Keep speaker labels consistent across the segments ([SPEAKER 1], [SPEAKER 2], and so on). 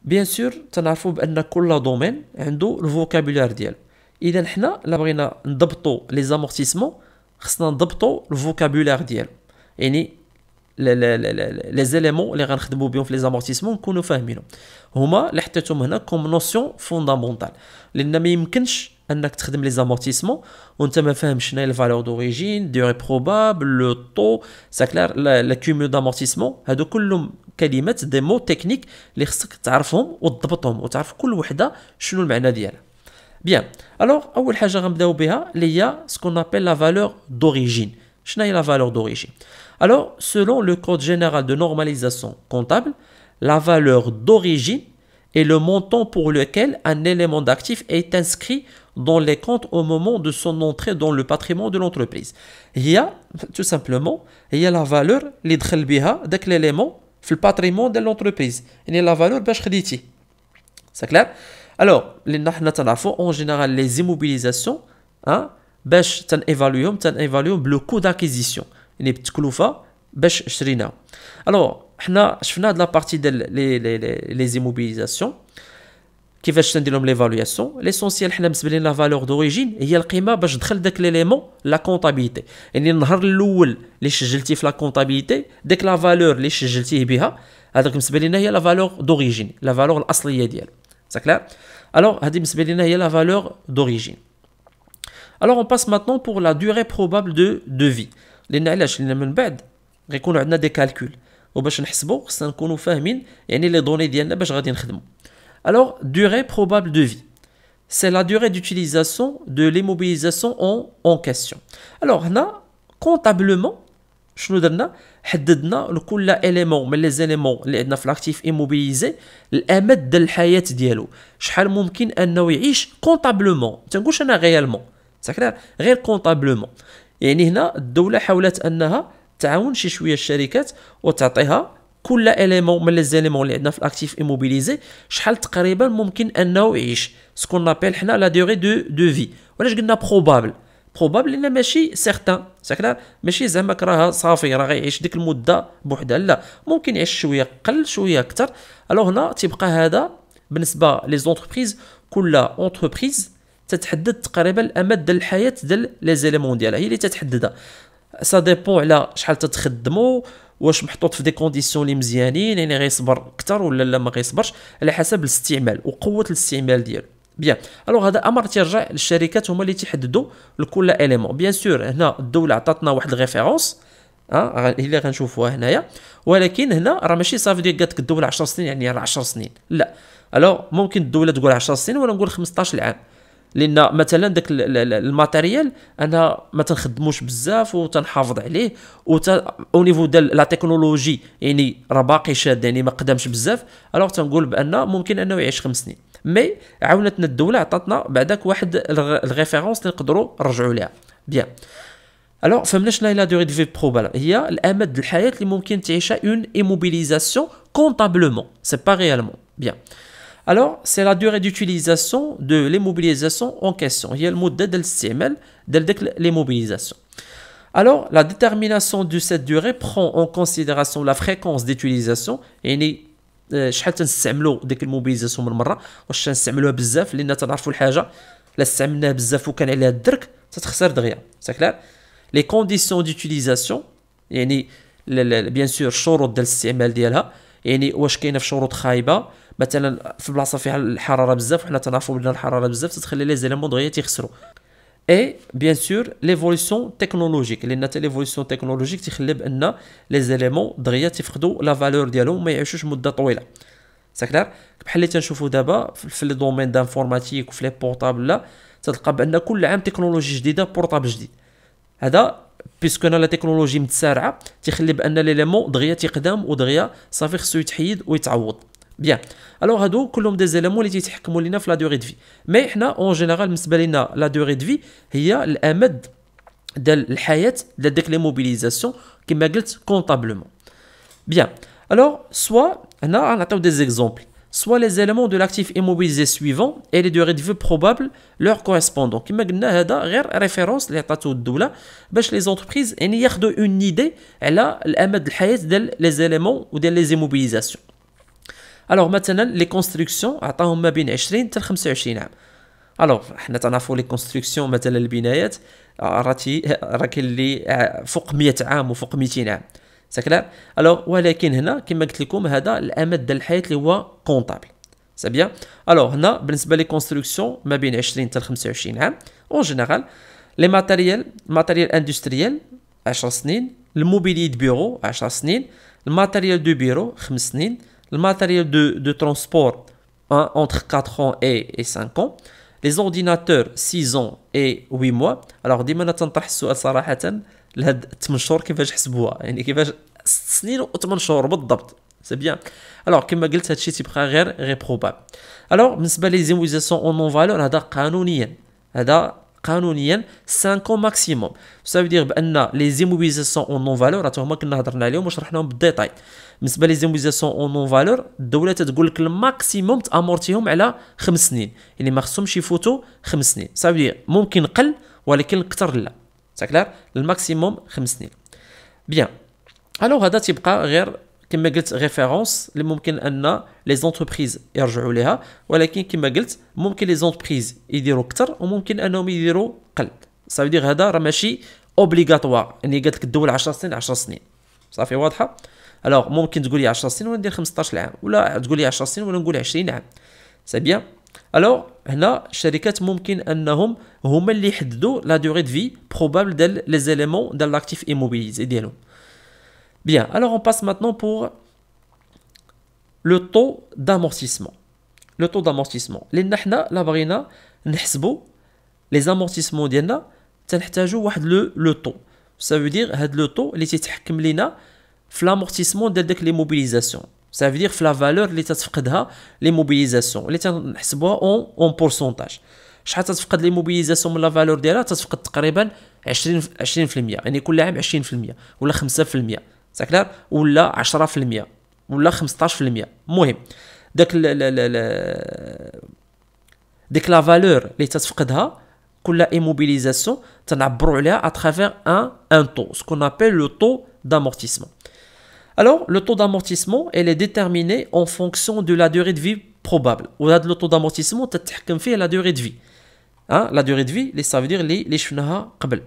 [SPEAKER 1] بيان سور تنعرفوا بان كل دومين عنده الفوكابولار ديالو. اذا حنا لا بغينا نضبطوا لي زامورتيسمون خصنا نضبطوا الفوكابولار ديالو، يعني لي زيليمون اللي غنخدموا بهم في لي زامورتيسمون نكونوا فاهمينهم. هما اللي حطيتهم هنا كوم نوسيون فوندامونتال، لان ما يمكنش انك تخدم لي زامورتيسمون وانت ما فاهمش شنو هي الفالور دوريجين، ديوري بروبابل، لو طو، سا كلار، لا كيوميو دامورتيسمون. هادو كلهم كلمات دي مو تكنيك اللي خصك تعرفهم وتضبطهم وتعرف كل وحده شنو المعنى ديالها. بيان، الوغ اول حاجه غنبداو بها اللي هي سكون ابل لا فالور دوريجين. شنو هي لا فالور دوريجين؟ Alors, selon le code général de normalisation comptable, la valeur d'origine est le montant pour lequel un élément d'actif est inscrit dans les comptes au moment de son entrée dans le patrimoine de l'entreprise. Il y a, tout simplement, il y a la valeur اللي دخل بها داك l'élément في le patrimoine de l'entreprise. يعني la valeur باش خديتي. C'est clair? Alors, اللي حنا تنعرفوا en général les immobilisations, hein, باش تنيفاليوهم بلو كو d'acquisition. يعني بالتكلفه باش شريناه. الوغ حنا شفنا هاد لابارتي ديال لي زيموبيليزاسيون كيفاش تندير لهم ليفالواسيون. ليسونسيال حنا بالنسبه لنا لا فالور دوريجين هي القيمه باش دخل داك ليليمون لا كونطابيليتي، يعني النهار الاول اللي سجلتي في لا كونطابيليتي ديك لا فالور اللي سجلتيه بها هذاك بالنسبه لنا هي لا فالور دوريجين، لا فالور الاصليه ديالو. سا كلار؟ الوغ هذه بالنسبه لنا هي لا فالور دوريجين. الوغ اون باس ماتنون بور لا دوري بروبابل دو في. لان علاش؟ لان من بعد غيكونوا عندنا دي كالكول وباش نحسبوا خصنا نكونوا فاهمين يعني لي دوني ديالنا باش غادي نخدموا. alors durée probable de vie c'est la durée d'utilisation de l'immobilisation en question. alors هنا comptablement شنو درنا؟ حددنا لكل اليمون من لي زيليمون اللي عندنا في لاكتيف ايموبيليزي الامد ديال الحياه ديالو، شحال ممكن انه يعيش كونطابلومون، تنقولش انا غيالمون، صافي غير كونطابلومون. يعني هنا الدولة حاولت أنها تعاون شي شوية الشركات وتعطيها كل إليمون من لي زيليمون اللي عندنا في الأكتيف إيموبيليزي شحال تقريبا ممكن أنه يعيش، سكون نابيل حنا لا دوري دو في. وعلاش قلنا بروبابل؟ بروبابل لأن ماشي سيغتان، ساكلا ماشي زعما راها صافي راه غيعيش ديك المدة بوحدها، لا ممكن يعيش شوية قل شوية أكثر. ألوغ هنا تيبقى هذا بالنسبة لي زونتربريز، كل اونتربريز تتحدد تقريبا الامد ديال الحياه ديال لي زيليمون ديالها، هي اللي تتحددها. سا ديبون على شحال تتخدموا، واش محطوط في دي كونديسيون اللي مزيانين، يعني غيصبر اكثر ولا لا ما غيصبرش، على حسب الاستعمال وقوه الاستعمال ديالو. بيان، الوغ هذا امر تيرجع للشركات هما اللي تيحددوا لكل اليمون. بيان سور هنا الدوله عطاتنا واحد الريفيرونس هي اللي غنشوفوها هنايا، ولكن هنا راه ماشي صافي ديال قالت لك الدوله 10 سنين يعني راه 10 سنين، لا. الوغ ممكن الدوله تقول 10 سنين ولا نقول 15 عام، لان مثلا داك الماتيريال انا ما تنخدموش بزاف وتنحافظ عليه او نيفو ديال لا تكنولوجي يعني راه باقي شاد يعني ما قدامش بزاف. الوغ تنقول بان ممكن انه يعيش 5 سنين، مي عاونتنا الدوله عطاتنا بعداك واحد الريفيرونس اللي نقدروا نرجعوا ليها. بيان، الوغ فهمنا شنو هي لا دوري دو في بروبابل؟ هي الامد الحياه اللي ممكن تعيشها اون ايموبيليزاسيون كونطابلومون، سي با ريالمون. بيان، alors c'est la durée d'utilisation de l'immobilisation en question, هي المدة ديال الاستعمال ديال ديك l'immobilisation. alors la détermination de cette durée prend en considération la fréquence d'utilisation، يعني شحال تنستعملوا ديك الموبيليزاسيون من مره، واش تنستعملوها بزاف، لان تنعرفوا الحاجه لا استعملناها بزاف وكان عليها الدرك تتخسر دغيا، سا كلار. لي كونديسيون ديوتيليزاسيون يعني بيان سور الشروط ديال الاستعمال ديالها، يعني واش كاينه في شروط خايبه، مثلا في بلاصه فيها الحراره بزاف وحنا تنعرفوا بان الحراره بزاف تتخلي لي زيليمون دغيا تيخسروا. اي بيان سور ليفوليسيون تكنولوجيك، لان حتى ليفوليسيون تكنولوجيك تيخلي بان لي زيليمون دغيا تيفقدوا لا فالور ديالهم وما يعيشوش مده طويله، ساكلار. بحال اللي تنشوفوا دابا في لي دومين دانفورماتيك وفي لي بورطابل، لا تلقى بان كل عام تكنولوجي جديده، بورطابل جديد. هذا بيسكو لا تكنولوجي متسارعه تيخلي بان ليليمون دغيا تيقدم ودغيا صافي خصو يتحيد ويتعوض. بيان، الوغ هادو كلهم دي زيليمون اللي تيتحكموا لينا في لا دوري دو في. مي حنا اون جينيرال بالنسبه لينا لا دوري دو في هي الامد ديال الحياه ديال ديك لي موبيليزاسيون كما قلت كونطابلومون. بيان، الوغ سوا هنا غنعطيو دي زيكزامبل، soit les éléments de l'actif immobilisé suivant et les durées de vie probables leur correspondant. كما قلنا هذا غير ريفيرونس اللي عطاتو الدوله باش لي زونتربريز يعني ياخذوا اون ايدي على الامد الحياه ديال لي زيليمون وديال لي زيموبيليزاسيون. الوغ مثلا لي كونستركسيون عطاهم ما بين 20 حتى 25 عام. الوغ حنا تنعرفوا لي كونستركسيون مثلا البنايات راه كاين اللي فوق 100 عام وفوق 200 عام ساكلا. الوغ ولكن هنا كما قلت لكم هذا الامد ديال الحياه اللي هو كونطابل سي بيان. الوغ هنا بالنسبه لي كونستركسيون ما بين 20 حتى 25 عام اون جينيرال. لي ماتيريال اندستريال 10 سنين، الموبيلي دو بيرو 10 سنين، الماتيريال دو بيرو 5 سنين، الماتيريال دو ترونسبور entre 4 ans et 5 ans، les ordinateurs 6 ans et 8 mois. alors ديما انا تنطرح السؤال صراحه لهاد 8 شهور كيفاش حسبوها، يعني كيفاش 6 سنين و8 شهور بالضبط سي بيان. الوغ كما قلت هادشي تيبقى غير بروبابل. الوغ بالنسبه لي زيموبيليزاسيون اون نون فالور هذا قانونيا 5 ans ماكسيموم. ça veut dire بان لي زيموبيليزاسيون اون نون فالور هما كنا هضرنا عليهم وشرحناهم بالديتاي. بالنسبه لي زيموبيليزاسيون اون نون فالور الدوله تتقول لك الماكسيموم تامورتيهم على 5 سنين، يعني ما خصهمش يفوتوا 5 سنين. ça veut dire ممكن قل ولكن اكثر لا سا كلار. الماكسيموم 5 سنين بيان. الوغ هذا تيبقى غير كما قلت ريفيرونس اللي ممكن ان لي زونتربريز يرجعوا ليها، ولكن كما قلت ممكن لي زونتربريز يديروا اكثر وممكن انهم يديروا قل. صافي هذا راه ماشي اوبليغاتوار اني قالت لك الدوله 10 سنين 10 سنين صافي واضحه. الوغ ممكن تقول لي 10 سنين ولا ندير 15 عام، ولا تقول لي 10 سنين ولا نقول 20 عام سي بيان. الوغ هنا الشركات ممكن انهم هما اللي يحددوا لا دوري دو في بروبابل ديال لي زيليمون ديال لاكتيف ايموبيليزي ديالهم. Bien, alors on passe maintenant pour le taux d'amortissement. Le taux d'amortissement. لأن حنا لا بغينا نحسبوا les amortissements ديالنا تنحتاجوا واحد لو طو. ça veut dire هاد لو طو اللي تيتحكم لينا في l'amortissement ديال داك لي موبيليزاسيون. ça veut dire في لا فالور اللي تتفقدها لي موبيليزاسيون اللي تنحسبوها اون بورسونتاج. شحال تتفقد لي موبيليزاسيون من لا فالور ديالها؟ تتفقد تقريبا 20% يعني كل عام 20% ولا 5% ساكلار، ولا 10% ولا 15%. المهم داك ديك لا فالور اللي تتفقدها كل ايموبيليزاسيون تنعبروا عليها اترافير ان طو سكون ابل لو طو d'amortissement. Alors le taux d'amortissement elle est déterminé en fonction de la durée de vie probable. وهذا le taux d'amortissement تتحكم فيه la durée de vie. la durée de vie اللي ça veut dire اللي شفناها قبل.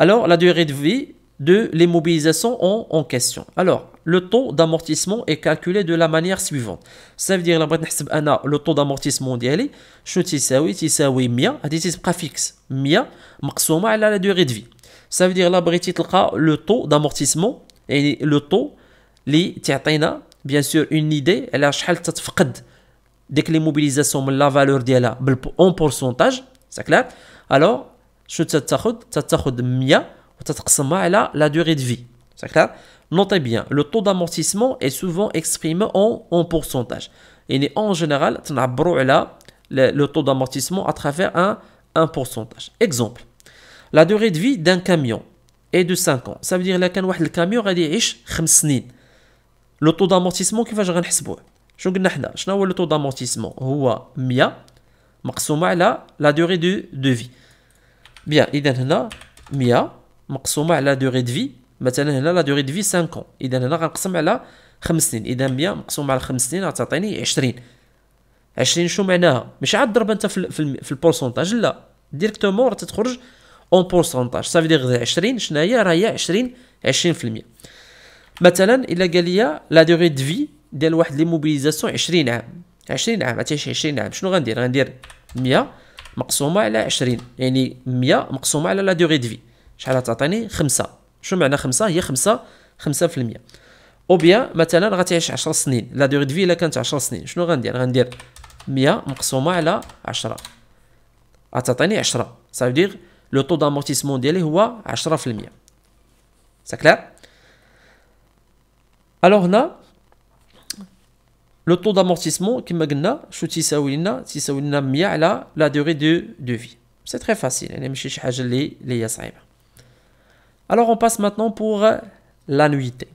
[SPEAKER 1] Alors la durée de vie de l'immobilisation en question. Alors, le taux d'amortissement est calculé de la manière suivante. Ça veut dire, le taux d'amortissement ديالي شنو تيساوي 100 هذه تتبقى فيكس 100 مقسومه على la durée de vie. Ça veut dire là بغيتي تلقى le taux d'amortissement يعني le taux اللي تعطينا bien sûr une idée على شحال تتفقد ديك ليموبيليزاسيون من لا فالور ديالها اون بورسونتاج سا كلار. alors شنو تاخذ 100 وتتقسمها على la durée de vie. C'est clair? Notez bien, le taux d'amortissement est souvent exprimé en pourcentage. Et en général, تنعبروا على le taux d'amortissement à travers un pourcentage. Exemple, la durée de vie d'un camion est de 5 ans. Ça veut dire que كان واحد الكاميون غادي يعيش 5 سنين. Le taux d'amortissement كيفاش غنحسبوه؟ شنو قلنا حنا؟ شنو هو le taux d'amortissement؟ هو 100 مقسومة على la durée de vie. Bien, إذا هنا 100 مقسومه على دوغي دو في. مثلا هنا لا دوغي دو في 5 ans، اذا هنا غنقسم على 5 سنين، اذا 100 مقسوم على 5 سنين غتعطيني 20. 20 شنو معناها؟ مش عاد ضرب انت في البورسونتاج، لا ديريكتومون راه تتخرج اون بورسونتاج. صافي دير 20 شنو هي؟ راه هي 20%. مثلا الا قال لي لا دوغي دو في ديال واحد لي موبيليزاسيون 20 عام، 20 عام عرفتي 20 عام شنو غندير 100 مقسومه على 20، يعني 100 مقسومه على لا دوغي دو في شحال تعطيني؟ 5. شنو معنى 5؟ هي 5%. او بيان مثلا غتعيش 10 سنين، لا دوغي دو في الا كانت 10 سنين شنو غندير 100 مقسومه على 10 غتعطيني 10. ça veut dire لو طو d'amortissement ديالي هو 10%. سا كلار. الوغ هنا لو طو d'amortissement كما قلنا شو تيساوي لنا 100 على لا دوغي دو في. سي تري فاسيل، يعني ماشي شي حاجه اللي هي صعيبه. Alors on passe maintenant pour l'annuité.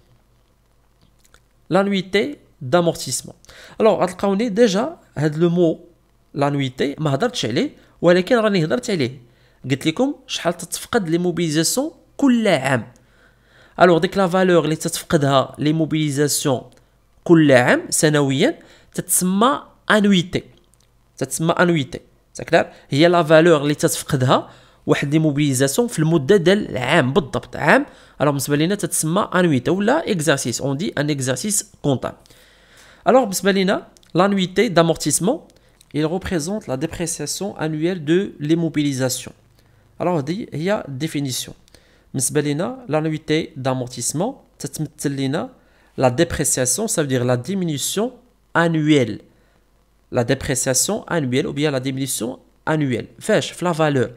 [SPEAKER 1] L'annuité d'amortissement. Alors غتلقاوني ديجا هاد لو مو l'annuité ما هضرتش عليه، ولكن راني هضرت عليه. قلت لكم شحال تتفقد لي موبيليزاسيون كل عام. الوغ ديك لا فالور اللي تتفقدها لي موبيليزاسيون كل عام سنويا تتسمى انويتي. تتسمى انويتي ساكلار، هي لا فالور اللي تتفقدها واحد ليموبيليزاسيون في المده ديال عام بالضبط، عام. الوغ بالنسبه لينا تتسمى انويتي ولا اكزارسيس، اون دي ان اكزارسيس كونطابل. الوغ بالنسبه لينا l'annuité d'amortissement, il représente la dépréciation annuelle de l'immobilisation. Alors, il y a définition. L'annuité d'amortissement, la dépréciation, ça veut dire la diminution annuelle. La dépréciation annuelle ou bien la diminution annuelle. Fèche, la valeur.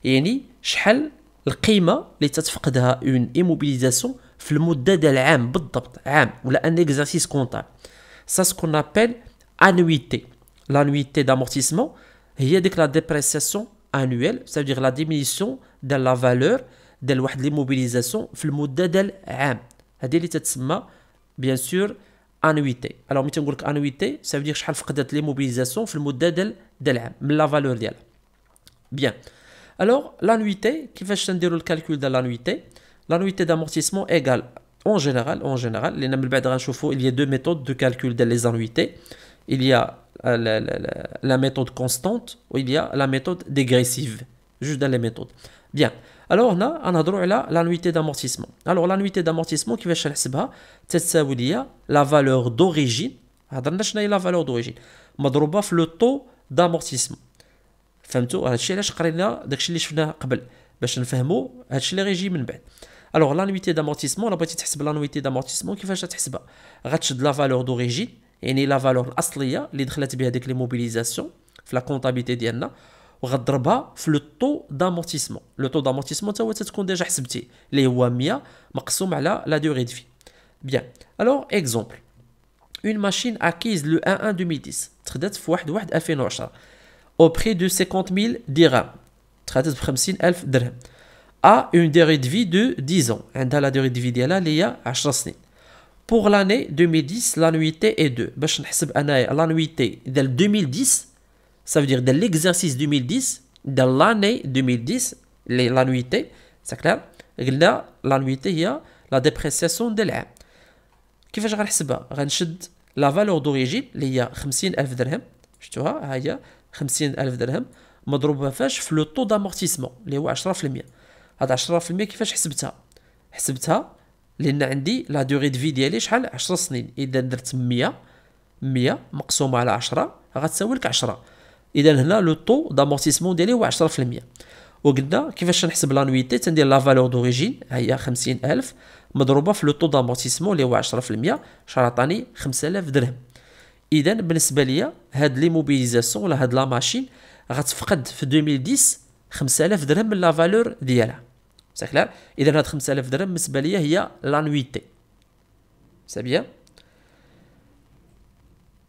[SPEAKER 1] يعني شحال القيمة اللي تتفقدها une immobilisation في المدة ديال عام بالضبط، عام ولا un exercice comptable. Ça ce qu'on appelle annuité. L'annuité d'amortissement هي ديك la dépréciation annuelle, ça veut dire la diminution de la valeur ديال واحد l'immobilisation في المدة ديال عام. هذه اللي تتسمى bien sûr annuité. Alors ملي تنقول لك annuité ça veut dire شحال فقدت l'immobilisation في المدة ديال عام من la valeur ديالها. Bien. Alors l'annuité, كيفاش نديروا الكالكول ديال l'annuité? L'annuité d'amortissement égale en général, لأن من بعد غنشوفوا il y a deux méthodes de calcul ديال les annuités. Il y a la méthode constante ou il y a la méthode dégressive. Juste dans les méthodes. Bien. Alors, on a l'annuité d'amortissement. Alors, l'annuité d'amortissement, qui va نحسبها تتساوي ليا la valeur d'origine. هضرنا شنو هي la valeur d'origine. مضروبة في le taux d'amortissement. فهمتوا؟ هادشي علاش قرينا داكشي اللي شفناه قبل باش نفهموا هادشي اللي غيجي من بعد. Alors, l'annuité d'amortissement, لا بغيتي تحسب l'annuité d'amortissement كيفاش تحسبها؟ غتشد la valeur d'origine. يعني لا فالور الاصليه اللي دخلت بها ديك لي موبيليزاسيون في لا كونطابيلتي ديالنا وغضربها في لو طو دامورتيسمون. لو طو دامورتيسمون حتى هو تتكون ديجا حسبتيه اللي هو 100 مقسوم على لا دوغي دو في. بيان. الوغ اكزومبل اون ماشين اكيز لو 1 2010 تخدات في 1 2010 او بري دو 50000 درهم، تخدات ب 50000 درهم ا اون دوغي دو في دو 10 ans، عندها لا دوغي دو في ديالها اللي هي 10 سنين. Pour l'année 2010, l'annuité est 2. باش نحسب انايا l'annuité ديال 2010 ça veut dire de l'exercice 2010 de l'année 2010 l'annuité c'est clair. قلنا l'annuité هي la dépréciation ديال العام. كيفاش غنحسبها؟ غنشد la valeur d'origine اللي هي 50000 درهم، شفتوها ها هي 50000 درهم مضروبه فاش في لو طو دامورتيسمون اللي هو 10%. هذا 10% كيفاش حسبتها لان عندي لا دوغي دو في ديالي شحال 10 سنين. اذا درت 100 مقسومه على 10 غتساوي لك 10. اذا هنا لو طو دامورتيسمون ديالي هو 10%. وقلنا كيفاش نحسب لانويتي؟ تندير لا فالور دوريجين هي 50000 مضروبه في لو طو دامورتيسمون اللي هو 10%، شحال عطاني 5000 درهم. اذا بالنسبه ليا هاد لي موبيليزاسيون ولا هاد لا ماشين غتفقد في 2010 5000 درهم من لا فالور ديالها. C'est clair. إذا هاد 5000 درهم بالنسبة ليا هي l'annuité. C'est bien.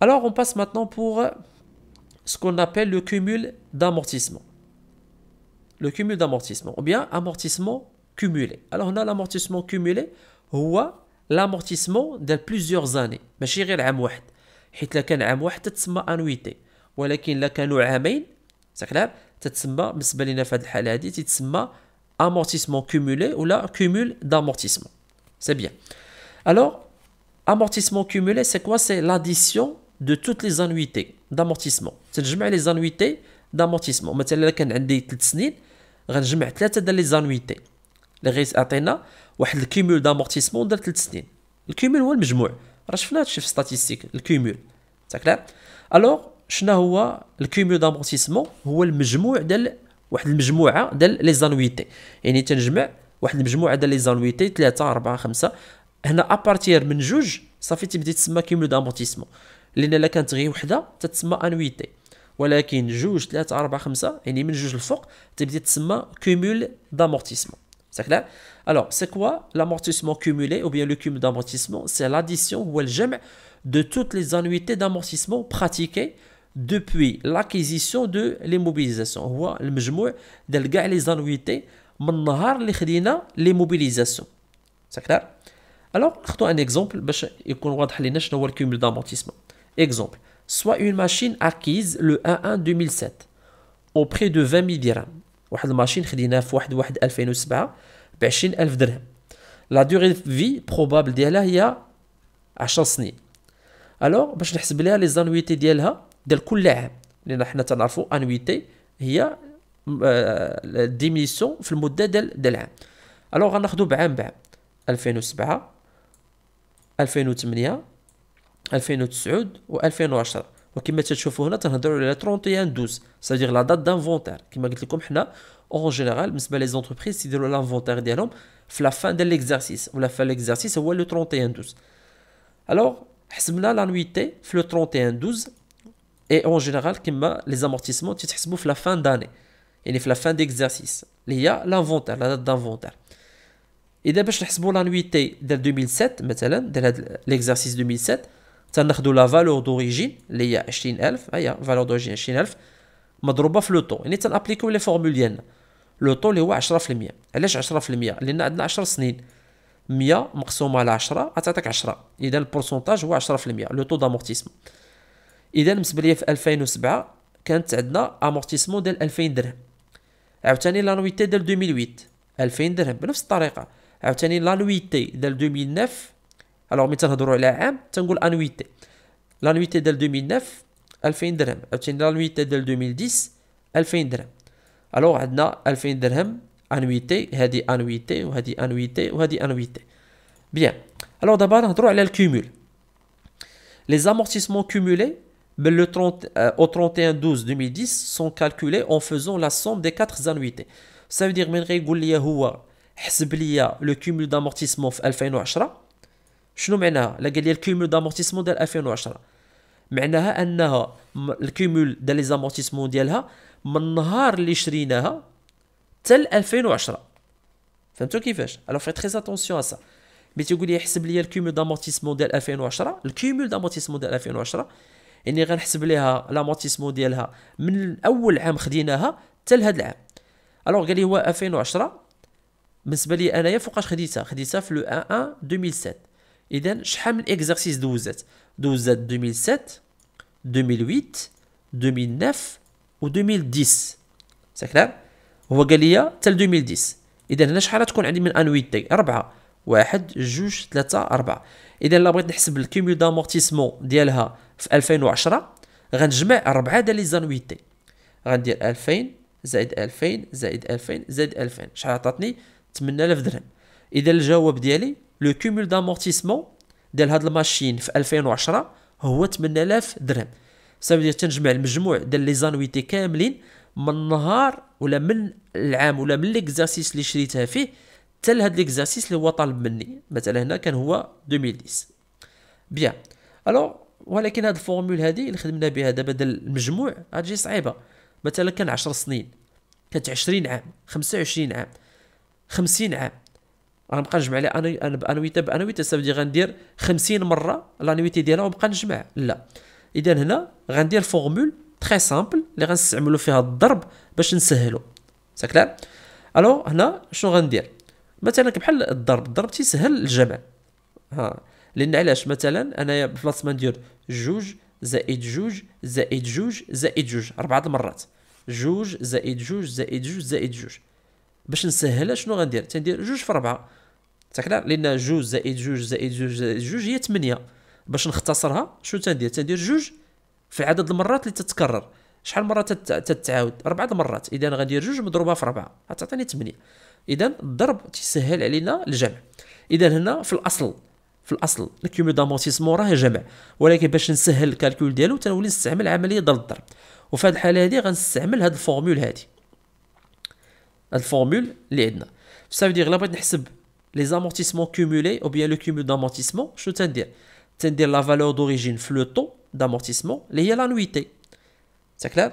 [SPEAKER 1] Alors on passe maintenant pour ce qu'on appelle le cumul d'amortissement. Le cumul d'amortissement ou bien amortissement cumulé. Alors on a l'amortissement cumulé هو l'amortissement de plusieurs années. ماشي غير عام واحد. حيت لا كان عام واحد تتسمى annuité. ولكن لا كانوا عامين c'est clair تتسمى بالنسبة لنا في هذه الحالة هذه تتسمى amortissement cumulé ou la cumul d'amortissement. C'est bien. Alors, amortissement cumulé, c'est quoi? C'est l'addition de toutes les annuités d'amortissement. تنجمع les annuités d'amortissement. مثلا كان عندي 3 سنين غنجمع 3 ديال les annuités. اللي غيعطينا واحد الكيمول d'amortissement ديال 3 سنين. الكيمول هو المجموع. راه شفنا هادشي في ستاتيستيك الكيمول. تاكلار؟ الوغ شنو هو الكيمول d'amortissement؟ هو المجموع ديال واحد المجموعه ديال لي زانويتي. يعني تنجمع واحد المجموعه ديال لي زانويتي 3 4 5. هنا ابارتير من جوج صافي تبدا تسمى كيمول دامورتيسمون، لان الا كانت غير وحده تتسمى انويتي، ولكن جوج 3 4 5 يعني من جوج الفوق تبدا تسمى كيمول دامورتيسمون. C'est clair? Alors, c'est quoi l'amortissement cumulé ou bien le cumul d'amortissement? C'est l'addition ou le جمع de toutes les annuités d'amortissement pratiquées depuis l'acquisition de l'immobilisation. هو المجموع ديال كاع لي زانويتي من نهار اللي خدينا لي موبيليزاسيون. C'est clair? Alors, ناخذ un exemple باش يكون واضح لينا شنو هو الكيمول دامورتيسمون. Exemple, soit une machine acquise le 1/1/2007 au prix de 20 000 dirhams. واحد الماشين خديناها في 1/1/2007 ب 20000 درهم. لا دوغي في بروبابل ديالها هي 10 سنين. الوغ باش نحسب ليها لي زانويتي ديالها ديال كل عام، لان حنا تنعرفوا انويتي هي ديميسيون في المده ديال العام. الوغ غناخذوا بعام 2007 2008 2009 و 2010. وكما تشوفوا هنا تنهضروا على 31 12 سادير لا دات دانفونتير. كما قلت لكم حنا اون جينيرال بالنسبه لي زونتربريز يديروا لانفونتير ديالهم في لا فان ديال ليكزارسيس، ولا في ليكزارسيس هو لو 31 12. الوغ حسبنا لانويتي في لو 31 12 اي اون جينيرال كما لي زامورتيسمون تيتحسبوا في لا فان داني، يعني في لا فان ديكزارسيس اللي هي لانفونتير لا دات دانفونتير. اذا باش نحسبوا لانويتي ديال 2007 مثلا ديال هاد ليكزارسيس 2007 تناخذوا لا فالور دوريجين اللي هي 20000، ها هي فالور دوريجين 20000 مضروبه في لو طو، يعني تنابليكيو لي فورمول ديالنا. لو طو اللي هو 10%. علاش 10%؟ لان عندنا 10 سنين، 100 مقسومه على 10 غتعطيك 10، اذا البورسونتاج هو 10% لو طو دامورتيسمون. اذا بالنسبه ليا في 2007 كانت عندنا امورتيسمون ديال 2000 درهم. عاوتاني لانويتي ديال 2008 2000 درهم بنفس الطريقه. عاوتاني لانويتي ديال 2009، الوغ ملي تنهضروا على عام تنقول انويتي. لانويتي ديال 2009 2000 درهم. عاوتاني لانويتي ديال 2010 2000 درهم. الوغ عندنا 2000 درهم انويتي، هذه انويتي وهذه انويتي وهذه انويتي. بيان. الوغ دابا نهضروا على الكومول. لي زامورتيسمون كومولي le 30, au 31/12/2010 sont calculés en faisant la somme des 4 annuités. Ça veut dire من غيقول لي هو حسب لي لو كومول دامورتيسمون في 2010. شنو معناها؟ لا قال لي الكومول دامورتيسمون ديال 2010 معناها انها الكومول ديال لي زامورتيسمون ديالها من النهار اللي شريناها حتى 2010. فهمتوا كيفاش؟ الو في تري اتونسيون ا سا. ملي تيقول لي حسب لي الكومول دامورتيسمون ديال 2010، الكومول دامورتيسمون ديال 2010 يعني غنحسب ليها لامورتيسمون ديالها من اول عام خديناها حتى لهذا العام. الوغ قال لي هو 2010 بالنسبه لي انايا فوقاش خديتها في لو 1 2007. اذا شحال من اكزرسيس دوزات 2007 2008 2009 و 2010 ساكلار. هو قال لي حتى 2010. اذا هنا شحال تكون عندي من انويتي؟ 4. 1 2 3 4. اذا الا بغيت نحسب الكومول دامورتيسمون ديالها في 2010 غنجمع 4 ديال لي زانويتي. غندير 2000 زائد 2000 زائد 2000 زائد 2000 شحال عطاتني؟ 8000 درهم. اذا الجواب ديالي لو كومول دامورتيسمون ديال هاد الماشين في 2010 هو 8000 درهم. صافي تنجمع المجموع ديال لي زانويتي كاملين من النهار ولا من العام ولا من ليكزارسيس اللي شريتها فيه حتى لهاد ليكزارسيس اللي هو طالب مني. مثلا هنا كان هو 2010. بيان. الوغ ولكن هاد الفورمول هادي اللي خدمنا بها دابا ديال المجموع غتجي صعيبه. مثلا كان 10 سنين، كانت 20 عام، 25 عام، 50 عام، غنبقى نجمع على انا بانويته بانويته. صافي غندير 50 مره لانويتي ديالها ونبقى نجمع؟ لا. اذا هنا غندير فورمول تري سامبل اللي غنستعملوا فيها الضرب باش نسهلوا. ساكلار. الو هنا شنو غندير؟ مثلا بحال الضرب تيسهل الجمع. لان علاش؟ مثلا انايا بلاصه ما ندير 2 زائد 2 زائد 2 زائد 2 4 المرات، 2 زائد 2 زائد 2 زائد 2، باش نسهلها شنو غندير؟ تندير 2 في 4 ساكلار. لان 2 زائد 2 زائد 2 زائد 2 هي 8. باش نختصرها شنو تندير؟ تندير 2 في عدد المرات اللي تتكرر. شحال مره تتعاود؟ 4 المرات. اذا غندير 2 مضروبه في 4 غتعطيني 8. اذا الضرب تيسهل علينا الجمع. اذا هنا في الاصل الكومول دامورتيسمون راه جمع، ولكن باش نسهل الكالكول ديالو تنولي نستعمل عمليه ديال الضرب. وفي هذه الحاله هذه غنستعمل هذه الفورمول هذه، الفورمول اللي عندنا. ça veut dire لا بغيت نحسب لي زامورتيسمون كومولي او بيان لو كومول دامورتيسمون شنو تندير لا فالور دوريجين في لو طو دامورتيسمون اللي هي لانويتي. ساكلار.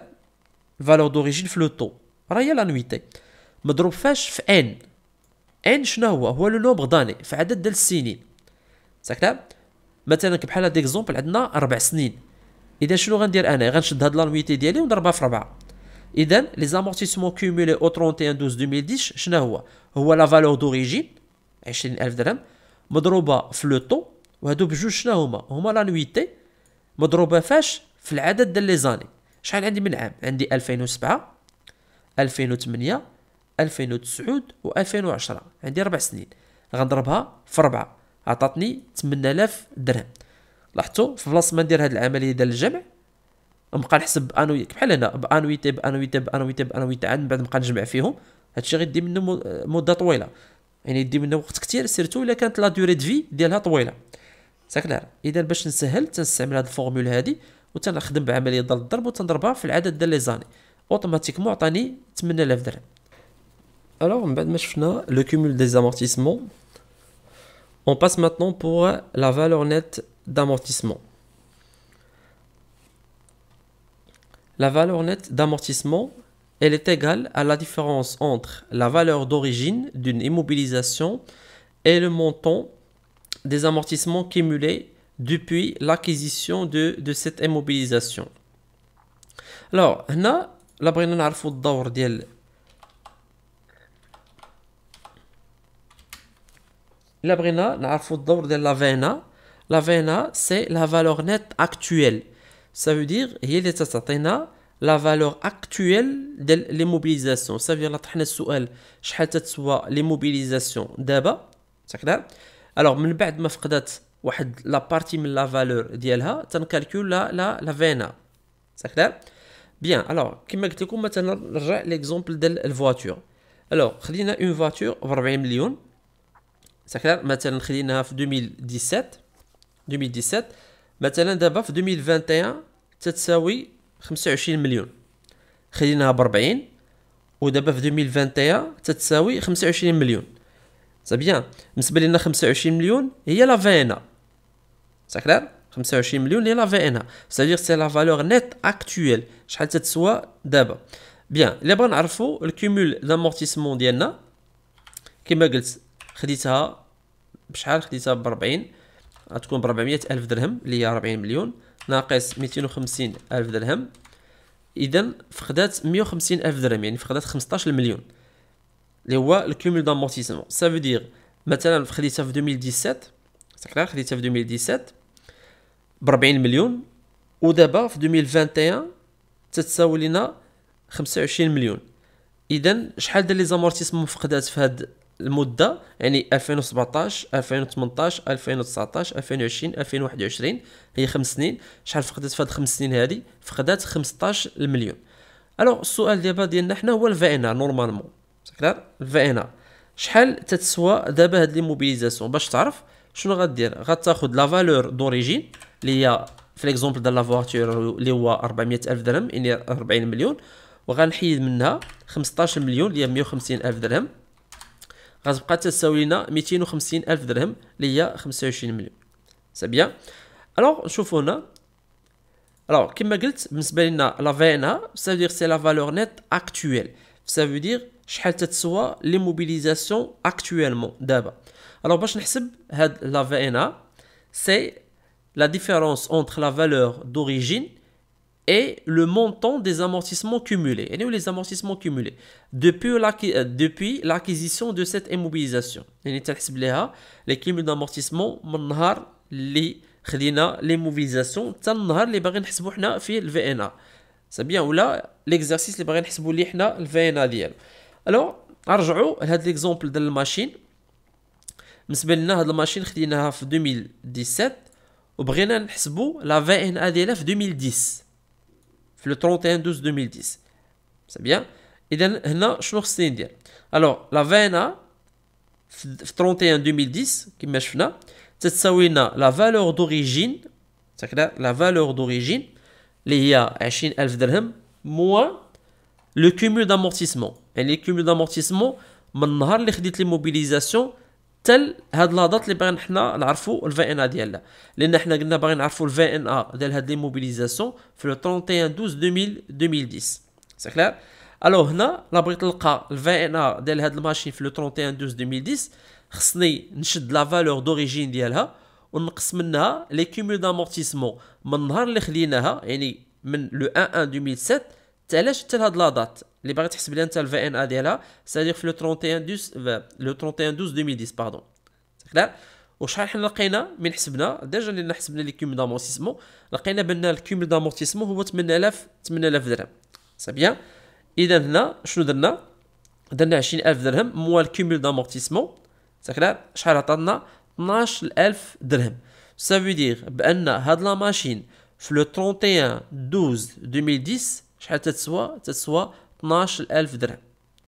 [SPEAKER 1] فالور دوريجين في لو طو راه هي لانويتي مضروب فاش؟ في ان شنو هو لو نومبر داني، في عدد ديال السنين. ساكلار. مثلا بحال هاد اكزومبل عندنا 4 سنين. اذا شنو غندير انا؟ غنشد هاد لانويتي ديالي ونضربها في 4. اذا لي زامورتيسمون كومولي او 31/12/2010 شنو هو لا فالور دوريجين 20000 درهم مضروبه في لو طو، وهادو بجوج شنو هما لانويتي مضروبه فاش؟ في العدد ديال لي زاني. شحال عندي من عام؟ عندي 2007 2008 2009 و 2010. عندي 4 سنين. غنضربها في 4 عطاتني 8000 درهم. لاحظتوا في بلاصه ما ندير هذه العمليه ديال الجمع نبقى نحسب بانويتي بحال هنا بانويتي عاد من بعد نبقى نجمع فيهم. هادشي غيدي منه مده طويله، يعني يدي منه وقت كثير، سيرتو الا كانت لا دوري دو في ديالها طويله. ساكلار اذا باش نسهل تنستعمل هاد الفورمول هادي وتنخدم بعمليه ديال الضرب وتنضربها في العدد ديال لي زاني اوتوماتيكمون عطاني 8000 درهم. الوغ من بعد ما شفنا لو كومول دي زامورتيسمون on passe maintenant pour la valeur nette d'amortissement. La valeur nette d'amortissement, elle est égale à la différence entre la valeur d'origine d'une immobilisation et le montant des amortissements cumulés depuis l'acquisition de cette immobilisation. Alors, هنا لا بغينا نعرفوا الدور ديال لا بغينا نعرفوا الدور ديال لا فينا. لا فينا سي لا فالور نيت اكطويل، ça veut dire هي اللي تعطينا لا فالور اكطويل ديال لي موبيليزاسيون. ça veut dire طرحنا السؤال شحال تتسوى لي موبيليزاسيون دابا صافي. الوغ من بعد ما فقدات واحد لا بارتي من لا فالور ديالها تنكالكول لا فينا صافي. بيان الوغ كما قلت لكم مثلا نرجع ليكزومبل ديال الفواتور. الوغ خدينا اون فواتور ب 40 مليون صافي، مثلا خديناها في 2017 مثلا دابا في 2021 تتساوي 25 مليون. خديناها ب 40 ودابا في 2021 تتساوي 25 مليون. سي بيان بالنسبه لنا 25 مليون هي لا فينا صافي، 25 مليون هي لا فينا، c'est-à-dire سي لا فالور نيت اكطويل شحال تتسوى دابا. بيان الا بغا نعرفوا الكومول دامورتيسمون ديالنا كما قلت خديتها بشحال؟ خديتها ب 40 غتكون ب 400 الف درهم اللي هي 40 مليون ناقص 250 الف درهم، اذا فقدات 150 الف درهم، يعني فقدات 15 مليون اللي هو الكومول دامورتيسمون. ça veut dire مثلا خديتها في 2017 صافي، خديتها في 2017 ب 40 مليون ودابا في 2021 تتساوي لنا 25 مليون. اذا شحال ديال لي زامورتيسمون فقدات في هاد المده؟ يعني 2017 2018 2019 2020 2021 هي 5 سنين. شحال فقدت في هاد 5 سنين هادي؟ فقدات 15 مليون. الوغ السؤال دابا ديالنا حنا هو الفينا نورمالمون صافي. الفينا شحال تتسوى دابا هاد لي موبيليزاسيون؟ باش تعرف شنو غدير غتاخد لا فالور دوريجين اللي هي في ليكزومبل ديال لا فواتور اللي هو 400 الف درهم يعني 40 مليون، وغنحيد منها 15 مليون اللي هي 150 الف درهم، غتبقى تساوي لنا 250 الف درهم اللي هي 25 مليون. سي بيان. الوغ نشوفوا هنا، الوغ كما قلت بالنسبه لنا لا فينا ça veut dire سي لا فالور نيت اكطويل، ça veut dire شحال تتسوى لي موبيليزاسيون اكطويلمون دابا. الوغ باش نحسب هاد لا فينا سي la différence entre la valeur d'origine et le montant des amortissements cumulés. Et les amortissements cumulés depuis l'acquisition de cette immobilisation. يعني تنحسب لها les cumuls d'amortissement من نهار اللي خدينا l'immobilisation حتى النهار اللي باغي نحسبوا حنا فيه الفي ان ا. سي بيان ولا ليكزارسيس اللي باغي نحسبوا ليه حنا الفي ان ا ديالو. الوغ نرجعوا لهاد ليكزومبل ديال الماشين. بالنسبه لنا هاد الماشين خديناها في 2017 وبغينا نحسبوا لا في ان ا ديالها في 2010 في لو 31/12/2010. سي بيان. اذا هنا شنو خصني ندير؟ الوغ لا في ان ا في 31/2010 كما شفنا تتساوي لنا لا فالور دوريجين صافي، لا فالور دوريجين اللي هي 20000 درهم موان لو كومول دامورتيسمون، يعني كومول دامورتيسمون من النهار اللي خديت لي موبيليزاسيون تل هاد لاضات اللي باغيين حنا نعرفوا الفي ان ا ديالنا، لان حنا قلنا باغيين نعرفوا الفي ان ا ديال هاد لي موبيليزاسيون في لو 31/12/2010 سي كلير. الوغ هنا لا بغيت نلقى الفي ان ا ديال هاد الماشين في لو 31/12/2010 خصني نشد لا فالور دوريجين ديالها ونقص منها لي كومول دامورتيسمون من النهار اللي خديناها، يعني من لو 1/1/2007 علاش حتى لهاد لاضات اللي باغي تحسب لها انت الفي ان ا ديالها سادير في لو 31/12/2010 باردون كلير. وشحال حنا لقينا من حسبنا ديجا اللي حسبنا لي كومول دامورتيسمون لقينا بان الكومول دامورتيسمون هو 8000 درهم. سي بيان. اذا هنا شنو درنا؟ 20000 درهم موال الكومول دامورتيسمون سي كلير. شحال عطانا؟ 12000 درهم. Ça veut dire بان هاد لا ماشين في le 31 12 2010 شحال تتسوى 12000 درهم.